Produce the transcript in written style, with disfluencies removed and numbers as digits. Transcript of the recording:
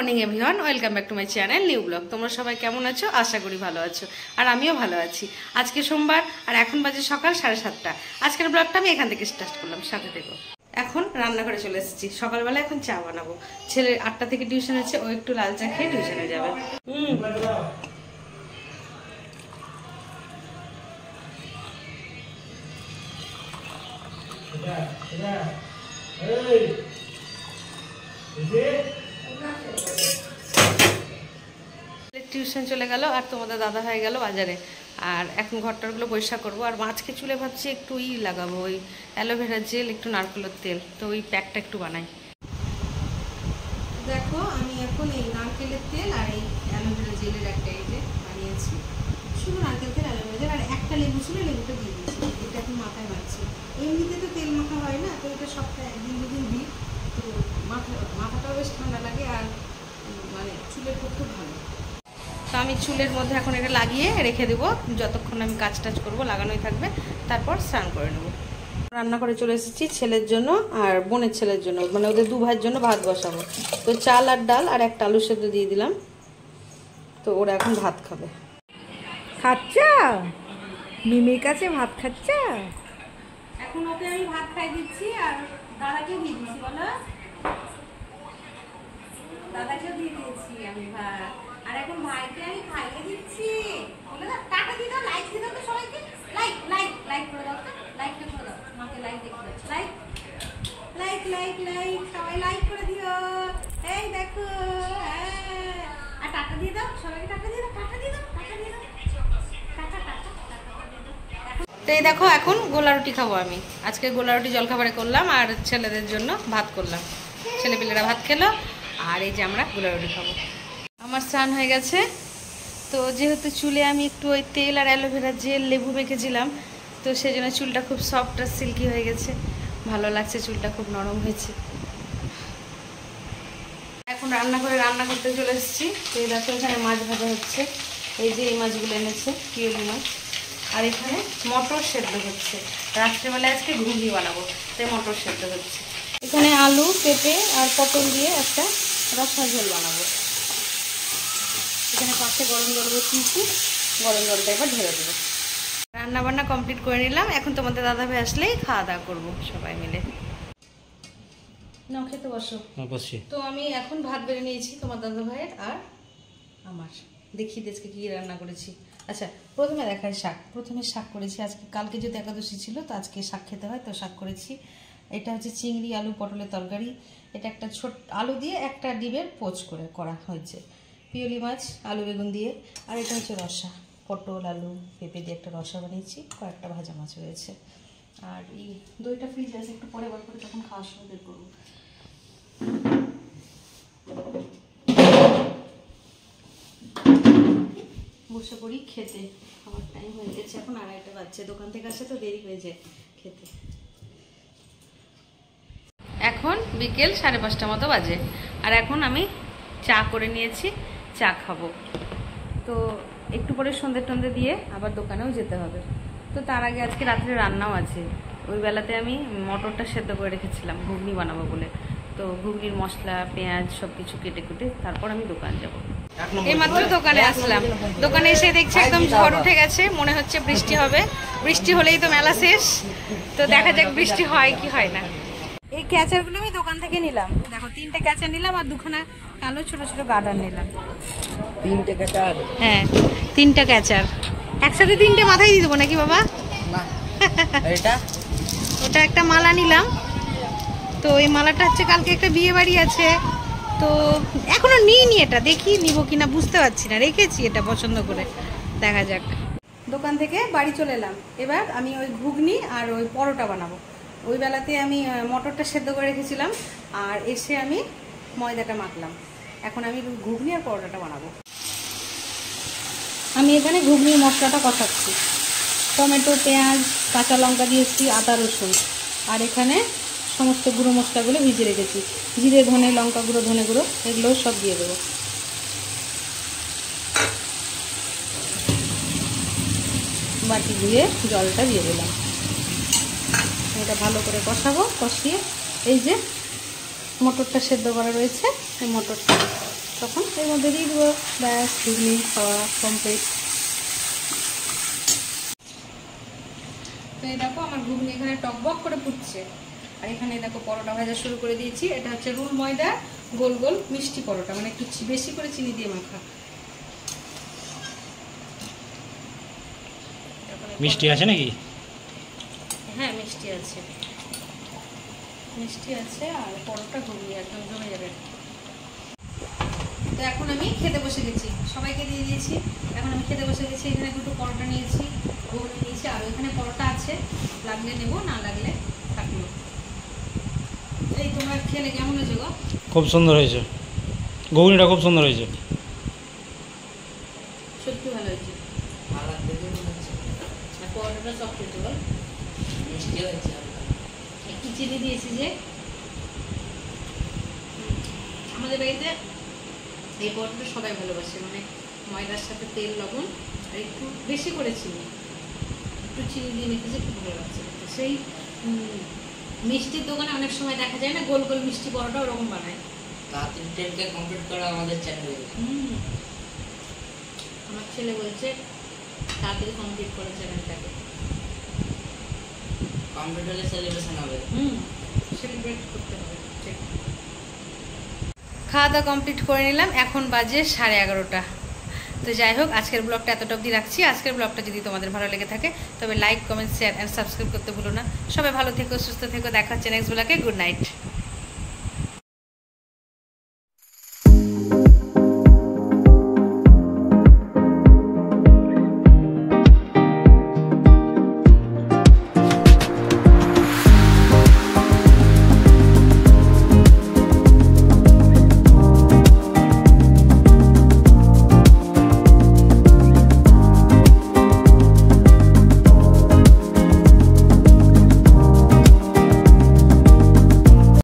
Morning everyone, welcome back to my channel new blog. তোমরা সবাই কেমন আছো? আশা করি ভালো আছো, আর আমিও ভালো আছি। আজকে সোমবার আর এখন বাজে সকাল 7:30। আজকের ব্লগটা আমি এখান থেকে স্টার্ট করলাম, সাথে থেকো। এখন রান্নাঘরে চলে এসেছি। সকালবেলা এখন চা বানাবো। ছেলে 8টা থেকে টিউশন আছে, ও একটু লাল চা খেয়ে টিউশনে যাবে। টিউশন চলে গেল, আর তোমাদের দাদা হয়ে গেল বাজারে। আর এখন ঘরটারগুলো পরিষ্কার করবো। আর মাছকে চুলে ভাবছি একটু লাগাবো, ওই অ্যালোভেরা জেল, একটু নারকেলের তেল, তো ওই প্যাকটা একটু বানাই। দেখো আমি এখন এই নারকেলের তেল আর এই অ্যালোভেরা জেলের একটা এই যে বানিয়েছি। শুধু নারকেল তেল, অ্যালোভেরা জেল আর একটা লেবু ছিল, লেবুটা দিয়ে দিয়েছি। এটা এখন মাথায় মারছি। এমনিতে তো তেল মাখা হয় না, তো এটা সপ্তাহে 1-2 দিন দিই। তো মাথাটাও বেশ ঠান্ডা লাগে, আর মানে চুলের পক্ষে ভালো। তো আমি চুলের মধ্যে এখন এটা লাগিয়ে রেখে দেবো, যতক্ষণ আমি কাজ টাজ করবো লাগানোই থাকবে। তারপর স্নান করে নেবো। রান্না করে চলে এসেছি ছেলের জন্য আর বোনের ছেলের জন্য, মানে ওদের 2 ভাইয়ের জন্য ভাত বসাবো। তো চাল আর ডাল আর একটা আলু সেদ্ধ দিয়ে দিলাম। তো ওরা এখন ভাত খাবে। খাচ্ছা মিমির কাছে ভাত খাচ্ছা? এখন ওকে আমি ভাত খাই দিচ্ছি, আর দাদাকে দিয়ে দিচ্ছি। বলো, দাদাকেও দিয়ে দিয়েছি আমি ভাত, আর এখন ভাইকে আমি খাইয়ে দিচ্ছি। বলে দাও, টাকা দিয়ে দাও, লাইক দিয়ে দাও তো সবাইকে। লাইক লাইক লাইক করে দাও তো, লাইকটা করে দাও, মাকে লাইক দেখে দাও। লাইক লাইক লাইক লাইক, সবাই লাইক করে দিও। এই দেখো, হ্যাঁ। আর টাকা দিয়ে দাও, সবাইকে টাকা দিয়ে দাও, টাকা দিয়ে দাও, টাকা দিয়ে দাও, টাকা টাকা টাকা। তো এই দেখো, এখন গোলা রুটি খাবো আমি। আজকে গোলা রুটি জলখাবারে করলাম, আর ছেলেদের জন্য ভাত করলাম। ছেলেপিলেরা ভাত খেলো, আর এই যে আমরা গোলা রুটি খাবো। আমার স্নান হয়ে গেছে। তো যেহেতু চুলে আমি একটু ওই তেল আর অ্যালোভেরা জেল লেবু মেখেছিলাম, তো সেই জন্য চুলটা খুব সফট আর সিল্কি হয়ে গেছে। ভালো লাগছে, চুলটা খুব নরম হয়েছে। এখন রান্না করতে চলে এসেছি। তো এই দেখো, এখানে মাছ ভাজা হচ্ছে। এই যে এই মাছগুলো এনেছে, পিওলি মাছ। আর এখানে মটর সেদ্ধ হচ্ছে। রাত্রেবেলায় আজকে ঘুগনি বানাবো, তাই মটর সেদ্ধ হচ্ছে। এখানে আলু, পেঁপে আর পটল দিয়ে একটা রসা ঝোল বানাবো। এখানে পাশে গরম জল বসিয়েছি, গরম জলটা এবার ঢেলে দেবো। রান্না বান্না কমপ্লিট করে নিলাম। এখন তোমাদের দাদা ভাই আসলেই খাওয়া দাওয়া করবো সবাই মিলে। নাও খেতে বসো। তো আমি এখন ভাত বেড়ে নিয়েছি তোমার দাদা ভাইয়ের আর আমার। দেখি আজকে কি রান্না করেছি। আচ্ছা, প্রথমে দেখাই শাক। প্রথমে শাক করেছি আজকে। কালকে যেহেতু একাদশী ছিল, তো আজকে শাক খেতে হয়, তো শাক করেছি। এটা হচ্ছে চিংড়ি আলু পটলের তরকারি। এটা একটা ছোট আলু দিয়ে একটা ডিমের পোচ করে করা হয়েছে। পিওলি মাছ আলু বেগুন দিয়ে। আর এটা হচ্ছে রসা, পটল আলু পেঁপে দিয়ে একটা রসা বানিয়েছি। কয়েকটা ভাজা মাছ রয়েছে। আর এই দইটা ফ্রিজে আছে, একটু পরে বার করে তখন খাওয়ার সময় বের করবো। বসে পড়ি খেতে। আমার টাইম হয়ে গেছে, এখন 2:30 বাজছে। দোকান থেকে আসে তো দেরি হয়ে যায় খেতে। এখন বিকেল 5:30 মতো বাজে, আর এখন আমি চা করে নিয়েছি, চা খাবো। তো একটু পরে সন্ধ্যে টন্ধে দিয়ে আবার দোকানেও যেতে হবে। তো তার আগে আজকে রাত্রে রান্নাও আছে। ওই বেলাতে আমি মটরটা সেদ্ধ করে রেখেছিলাম ঘুগনি বানাবো বলে। তো ঘুগনির মশলা পেঁয়াজ সব কিছু কেটে কুটে তারপর আমি দোকান যাবো। এইমাত্র দোকানে আসলাম। দোকানে এসে দেখছি একদম ঝড় উঠে গেছে, মনে হচ্ছে বৃষ্টি হবে। বৃষ্টি হলেই তো মেলা শেষ। তো দেখা যাক বৃষ্টি হয় কি হয় না। এই ক্যাচারগুলো আমি দোকান থেকে নিলাম। দেখো, 3টে ক্যাচার নিলাম, আর 2খানা কালো ছোট ছোট গার্ডার নিলাম। 3টে ক্যাচার? হ্যাঁ, 3টা ক্যাচার একসাথে 3টে মাথায় দিয়ে দেবো নাকি বাবা? ওটা একটা মালা নিলাম। তো এই মালাটা হচ্ছে, কালকে একটা বিয়ে বাড়ি আছে, তো এখনো নিইনি। এটা দেখি নিব কিনা বুঝতে পারছি না, রেখেছি এটা পছন্দ করে। দেখা যাক। দোকান থেকে বাড়ি চলে এলাম। এবার আমি ওই ঘুগনি আর ওই পরোটা বানাবো। ওই বেলাতে আমি মটরটা সেদ্ধ করে রেখেছিলাম, আর এসে আমি ময়দাটা মাখলাম। এখন আমি ঘুগনি আর পরোটাটা বানাবো। আমি এখানে ঘুগনির মশলাটা কষাচ্ছি। টমেটো, পেঁয়াজ, কাঁচা লঙ্কা দিয়েছি, আদা রসুন, আর এখানে সমস্ত গুঁড়ো মশলাগুলো ভিজিয়ে রেখেছি। জিরে, ধনে, লঙ্কা গুঁড়ো, ধনে গুঁড়ো, এগুলোও সব দিয়ে দেবো। বাটি ধুয়ে জলটা দিয়ে দিলাম। এটা ভালো করে কষাবো। কষিয়ে এই যে মটরটা সেদ্ধ করা রয়েছে, এই মটরটা তখন এর মধ্যে দিয়ে দেবো। ব্যাস, ঘুগনি খাওয়া কমপ্লিট। তো এই দেখো আমার ঘুগনি এখানে টকবক করে ফুটছে। আর এখানে দেখো পরোটা ভাজা শুরু করে দিয়েছি। এটা হচ্ছে রুল ময়দা গোল গোল মিষ্টি পরোটা, মানে একটু বেশি করে চিনি দিয়ে মাখা। মিষ্টি আছে নাকি? হ্যাঁ মিষ্টি আছে, মিষ্টি আছে। আর পরোটা ঘুগনি একদম জমে যাবে। তো এখন আমি খেতে বসে গেছি, সবাইকে দিয়ে দিয়েছি। এখন আমি খেতে বসে গেছি। এখানে দুটো পরোটা নিয়েছি, ঘুগনি নিয়েছি, আর এখানে পরোটা আছে, লাগলে নেবো, না লাগলে থাকলো। এই তোমরা খেলে কেমন হয়েছে গো? খুব সুন্দর হয়েছে, ঘুগনিটা খুব সুন্দর হয়েছে। সত্যি ভালো হয়েছে। আর পরোটাটা সব খেতে বল, মিষ্টি হয়েছে। একটু চিনি দিয়েছি যে। আমাদের বাড়িতে এই পরোটাটা সবাই ভালোবাসে, মানে ময়দার সাথে তেল লবণ আর একটু বেশি করে চিনি, একটু চিনি দিয়ে মেখেছে, খুব ভালো লাগছে। সেই মিষ্টির দোকানে অনেক সময় দেখা যায় না গোল গোল মিষ্টি পরোটা, ওরকম বানায়। তাড়াতাড়ি ট্রেনকে কমপ্লিট করা আমাদের চ্যানেলে। আমার ছেলে বলছে তাড়াতাড়ি কমপ্লিট করে চ্যানেলটাকে। কমপ্লিট হলে সেলিব্রেশন হবে। সেলিব্রেট করতে হবে। ঠিক। খাওয়া দাওয়া কমপ্লিট করে নিলাম, এখন বাজে 11:30। তো যাই হোক, আজকের ব্লগটা এতটা অবধি রাখছি। আজকের ব্লগটা যদি তোমাদের ভালো লেগে থাকে তবে like, comment, share and subscribe করতে ভুলো না। সবাই ভালো থেকো, সুস্থ থেকো। দেখা হচ্ছে নেক্সট ব্লগে। Good night.